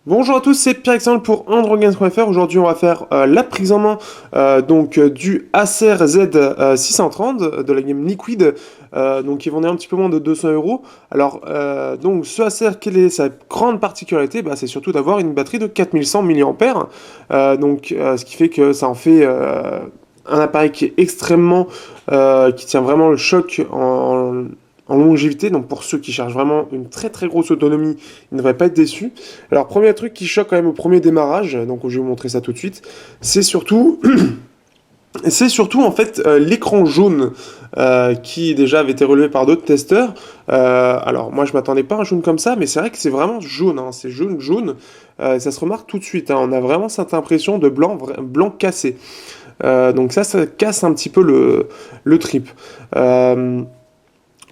Bonjour à tous, c'est Pierre-Alexandre pour AndroGames.fr. Aujourd'hui, on va faire la prise en main du Acer Z630 de la gamme Liquid, qui vendait un petit peu moins de 200 euros. Alors, ce Acer, quelle est sa grande particularité? C'est surtout d'avoir une batterie de 4100 mAh. Ce qui fait que ça en fait un appareil qui est extrêmement, qui tient vraiment le choc en longévité. Donc pour ceux qui cherchent vraiment une très très grosse autonomie, ils ne devraient pas être déçus. Alors, premier truc qui choque quand même au premier démarrage, donc je vais vous montrer ça tout de suite, c'est surtout, c'est surtout en fait l'écran jaune qui déjà avait été relevé par d'autres testeurs. Alors moi je m'attendais pas à un jaune comme ça, mais c'est vrai que c'est vraiment jaune, hein, c'est jaune jaune. Ça se remarque tout de suite, hein, on a vraiment cette impression de blanc, blanc cassé. Donc ça casse un petit peu le trip.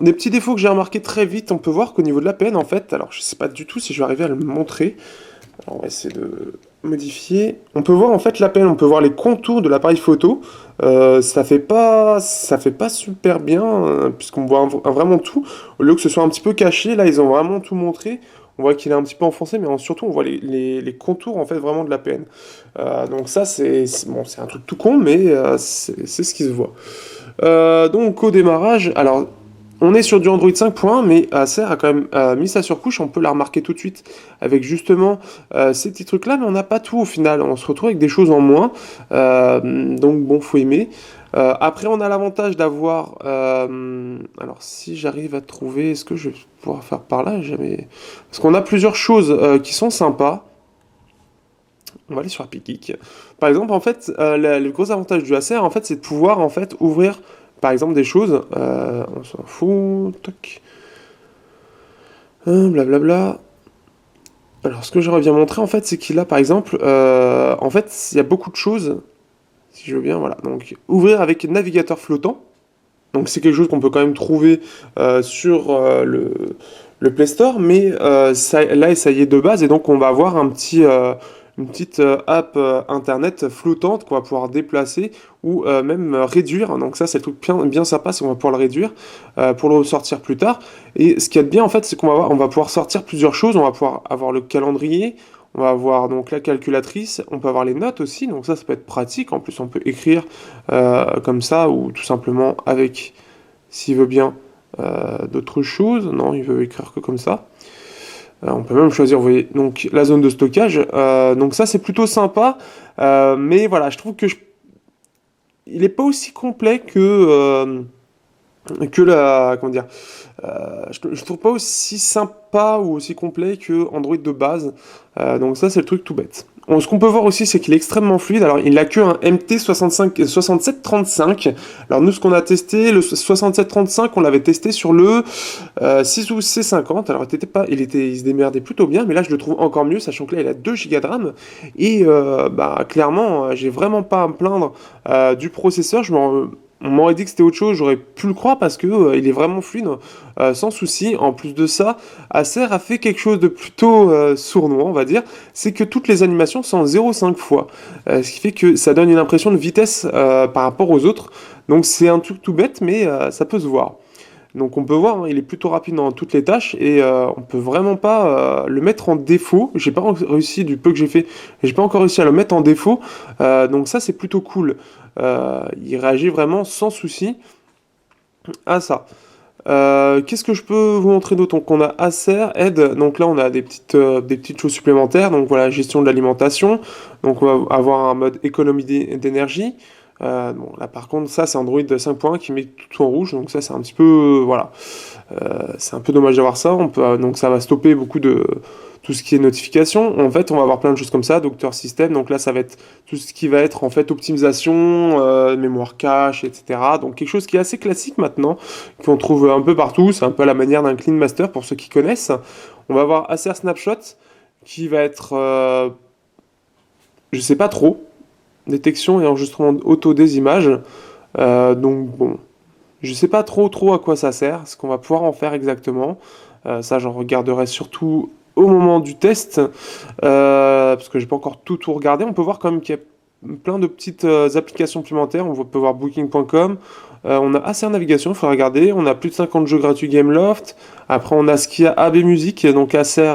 Des petits défauts que j'ai remarqué très vite, on peut voir qu'au niveau de la peine, en fait, alors je sais pas du tout si je vais arriver à le montrer. Alors, on va essayer de modifier. On peut voir en fait la peine, on peut voir les contours de l'appareil photo. Ça fait pas super bien, puisqu'on voit vraiment tout. Au lieu que ce soit un petit peu caché, là ils ont vraiment tout montré. On voit qu'il est un petit peu enfoncé, mais surtout on voit les contours en fait vraiment de la peine. Donc ça bon, c'est un truc tout con, mais c'est ce qui se voit. Donc au démarrage, alors on est sur du Android 5.1, mais Acer a quand même mis sa surcouche, on peut la remarquer tout de suite avec justement ces petits trucs-là, mais on n'a pas tout au final, on se retrouve avec des choses en moins, donc bon, faut aimer. Après, on a l'avantage d'avoir, alors si j'arrive à trouver, est-ce que je vais pouvoir faire par là, jamais, parce qu'on a plusieurs choses qui sont sympas. On va aller sur Happy Geek. Par exemple, en fait, le gros avantage du Acer, en fait, c'est de pouvoir en fait ouvrir, par exemple, des choses. On s'en fout. Toc. Blablabla. Alors, ce que j'aurais bien montré, en fait, c'est qu'il a, par exemple, en fait, il y a beaucoup de choses. Si je veux bien, voilà. Donc, ouvrir avec navigateur flottant. Donc, c'est quelque chose qu'on peut quand même trouver sur le Play Store, mais là, ça y est de base, et donc on va avoir une petite app internet flottante qu'on va pouvoir déplacer ou même réduire. Donc ça, c'est le truc bien, bien sympa, c'est qu'on va pouvoir le réduire pour le ressortir plus tard. Et ce qu'il y a de bien, en fait, c'est on va pouvoir sortir plusieurs choses. On va pouvoir avoir le calendrier, on va avoir donc la calculatrice, on peut avoir les notes aussi, donc ça peut être pratique. En plus, on peut écrire comme ça ou tout simplement avec, s'il veut bien, d'autres choses. Non, il veut écrire que comme ça. On peut même choisir, vous voyez, donc la zone de stockage. Donc ça, c'est plutôt sympa. Mais voilà, je trouve que il n'est pas aussi complet que la, comment dire, je trouve pas aussi sympa ou aussi complet que Android de base. Donc ça, c'est le truc tout bête. Ce qu'on peut voir aussi, c'est qu'il est extrêmement fluide. Alors, il n'a qu'un MT 6735. Alors, nous, ce qu'on a testé, le 6735, on l'avait testé sur le 612 C50. Alors, il se démerdait plutôt bien, mais là, je le trouve encore mieux, sachant que là, il a 2 Go de RAM. Et clairement, j'ai vraiment pas à me plaindre du processeur. On m'aurait dit que c'était autre chose, j'aurais pu le croire parce que il est vraiment fluide, sans souci. En plus de ça, Acer a fait quelque chose de plutôt sournois, on va dire, c'est que toutes les animations sont en 0,5 fois, ce qui fait que ça donne une impression de vitesse par rapport aux autres. Donc c'est un truc tout bête, mais ça peut se voir. Donc on peut voir, hein, il est plutôt rapide dans toutes les tâches et on peut vraiment pas le mettre en défaut. J'ai pas réussi du peu que j'ai fait, j'ai pas encore réussi à le mettre en défaut. Donc ça c'est plutôt cool. Il réagit vraiment sans souci à ça. Qu'est-ce que je peux vous montrer d'autre? Donc on a Acer Aide, donc là on a des petites choses supplémentaires, donc voilà, gestion de l'alimentation, donc on va avoir un mode économie d'énergie. Bon, là par contre ça c'est Android 5.1 qui met tout en rouge, donc ça c'est un petit peu, voilà, c'est un peu dommage d'avoir ça. Donc ça va stopper beaucoup de tout ce qui est notification. En fait, on va avoir plein de choses comme ça, Docteur System. Donc là, ça va être tout ce qui va être en fait optimisation, mémoire cache, etc. Donc quelque chose qui est assez classique maintenant, qu'on trouve un peu partout. C'est un peu à la manière d'un Clean Master pour ceux qui connaissent. On va avoir Acer Snapshot qui va être, je sais pas trop, détection et enregistrement auto des images. Donc bon, je sais pas trop à quoi ça sert, ce qu'on va pouvoir en faire exactement. Ça, j'en regarderai surtout au moment du test, parce que j'ai pas encore tout regardé. On peut voir quand même qu'il y a plein de petites applications supplémentaires. Peut voir Booking.com. On a Acer Navigation, il faut regarder. On a plus de 50 jeux gratuits Gameloft. Après, on a ce qu'il y a AB Music, donc Acer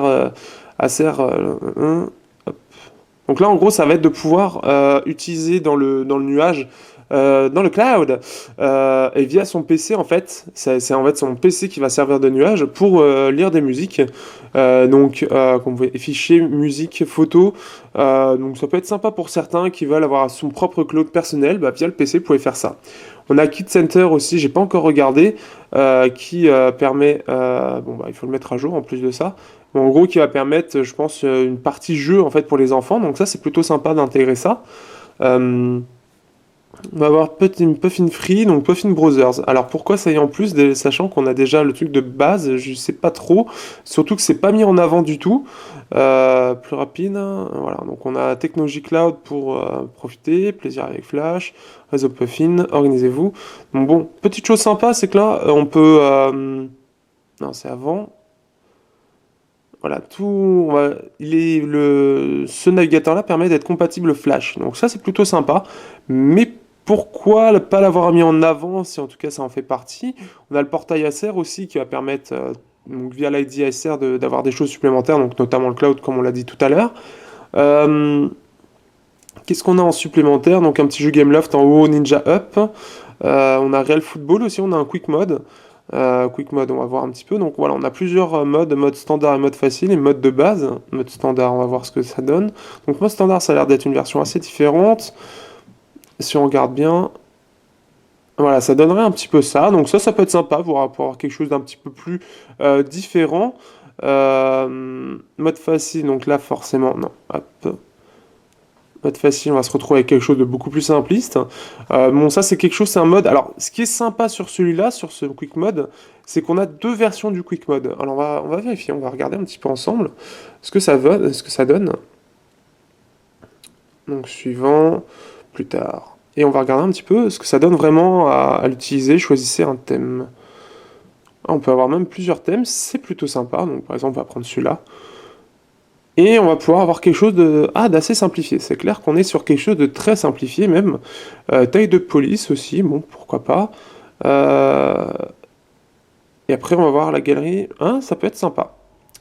Acer, hop. Donc là, en gros, ça va être de pouvoir utiliser dans le nuage, dans le cloud, et via son PC, en fait, c'est en fait son PC qui va servir de nuage pour lire des musiques. Comme vous voyez, fichiers, musique, photos. Donc ça peut être sympa pour certains qui veulent avoir son propre cloud personnel, bah, via le PC, vous pouvez faire ça. On a Kit Center aussi, j'ai pas encore regardé, qui permet, bon bah il faut le mettre à jour en plus de ça, mais en gros qui va permettre, je pense, une partie jeu en fait pour les enfants, donc ça c'est plutôt sympa d'intégrer ça. Euh, on va avoir Puffin Free, donc Puffin Brothers. Alors pourquoi ça y est en plus, sachant qu'on a déjà le truc de base, je sais pas trop, surtout que c'est pas mis en avant du tout. Plus rapide, hein, voilà. Donc on a Technology Cloud pour profiter, plaisir avec Flash, réseau Puffin, organisez-vous. Donc bon, petite chose sympa, c'est que là, on peut... non, c'est avant. Voilà, ce navigateur-là permet d'être compatible Flash. Donc ça, c'est plutôt sympa. Mais pourquoi pas l'avoir mis en avant, si en tout cas ça en fait partie? On a le portail Acer aussi qui va permettre, donc via l'ID Acer, d'avoir des choses supplémentaires, donc notamment le cloud, comme on l'a dit tout à l'heure. Euh, Qu'est-ce qu'on a en supplémentaire? Donc un petit jeu Gameloft en haut, Ninja Up. On a Real Football aussi, on a un Quick Mode. Quick Mode, on va voir un petit peu. Donc voilà, on a plusieurs modes, mode standard et mode facile, et mode de base. Mode standard, on va voir ce que ça donne. Donc mode standard, ça a l'air d'être une version assez différente. Si on regarde bien, voilà, ça donnerait un petit peu ça. Donc ça peut être sympa pour avoir quelque chose d'un petit peu plus différent. Mode facile, donc là forcément, non. Hop. Mode facile, on va se retrouver avec quelque chose de beaucoup plus simpliste. Bon, ça c'est quelque chose, c'est un mode. Alors, ce qui est sympa sur celui-là, sur ce Quick Mode, c'est qu'on a deux versions du Quick Mode. Alors, on va vérifier, on va regarder un petit peu ensemble ce que ça donne. Donc, suivant, plus tard. Et on va regarder un petit peu ce que ça donne vraiment à l'utiliser. Choisissez un thème. Ah, on peut avoir même plusieurs thèmes, c'est plutôt sympa. Donc, par exemple, on va prendre celui-là. Et on va pouvoir avoir quelque chose d'assez simplifié. C'est clair qu'on est sur quelque chose de très simplifié même. Taille de police aussi, bon, pourquoi pas. Euh, Et après, on va voir la galerie. Hein, ça peut être sympa.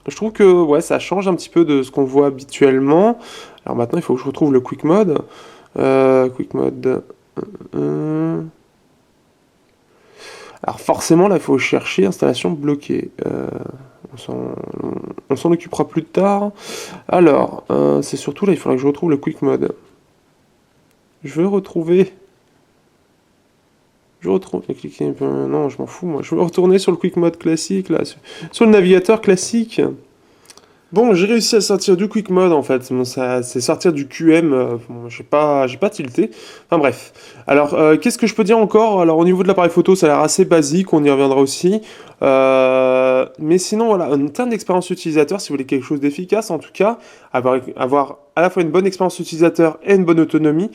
Je trouve que ouais, ça change un petit peu de ce qu'on voit habituellement. Alors maintenant, il faut que je retrouve le Quick Mode. Quick Mode. euh. Alors forcément, là, il faut chercher installation bloquée. On s'en on s'en occupera plus tard. Alors, c'est surtout là, il faudrait que je retrouve le Quick Mode. Je veux retrouver. Je retrouve. Non, je m'en fous, moi. Je veux retourner sur le Quick Mode classique, là. Sur le navigateur classique. Bon, j'ai réussi à sortir du Quick Mode en fait. Bon, ça, c'est sortir du QM. Bon, j'ai pas tilté. Enfin bref. Alors, qu'est-ce que je peux dire encore? Alors, au niveau de l'appareil photo, ça a l'air assez basique. On y reviendra aussi. Mais sinon, voilà, en termes d'expérience utilisateur, si vous voulez quelque chose d'efficace, en tout cas, avoir à la fois une bonne expérience utilisateur et une bonne autonomie,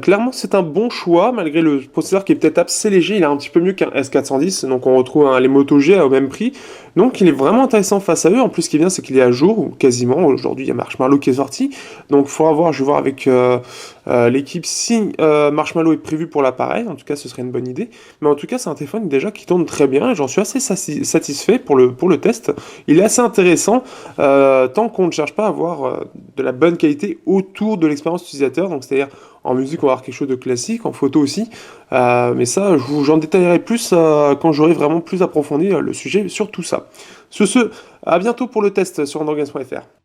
clairement, c'est un bon choix malgré le processeur qui est peut-être assez léger. Il est un petit peu mieux qu'un S410, donc on retrouve les Moto G au même prix. Donc il est vraiment intéressant face à eux. En plus, ce qui est bien, c'est qu'il est à jour, ou quasiment. Aujourd'hui, il y a Marshmallow qui est sorti. Donc il faudra voir, je vais voir avec l'équipe si Marshmallow est prévu pour l'appareil. En tout cas, ce serait une bonne idée. Mais en tout cas, c'est un téléphone déjà qui tourne très bien et j'en suis assez satisfait pour le test. Il est assez intéressant tant qu'on ne cherche pas à avoir de la bonne qualité autour de l'expérience utilisateur. Donc c'est-à-dire en musique, on va avoir quelque chose de classique, en photo aussi. Mais ça, j'en détaillerai plus quand j'aurai vraiment plus approfondi le sujet sur tout ça. Sur ce, à bientôt pour le test sur androgames.fr.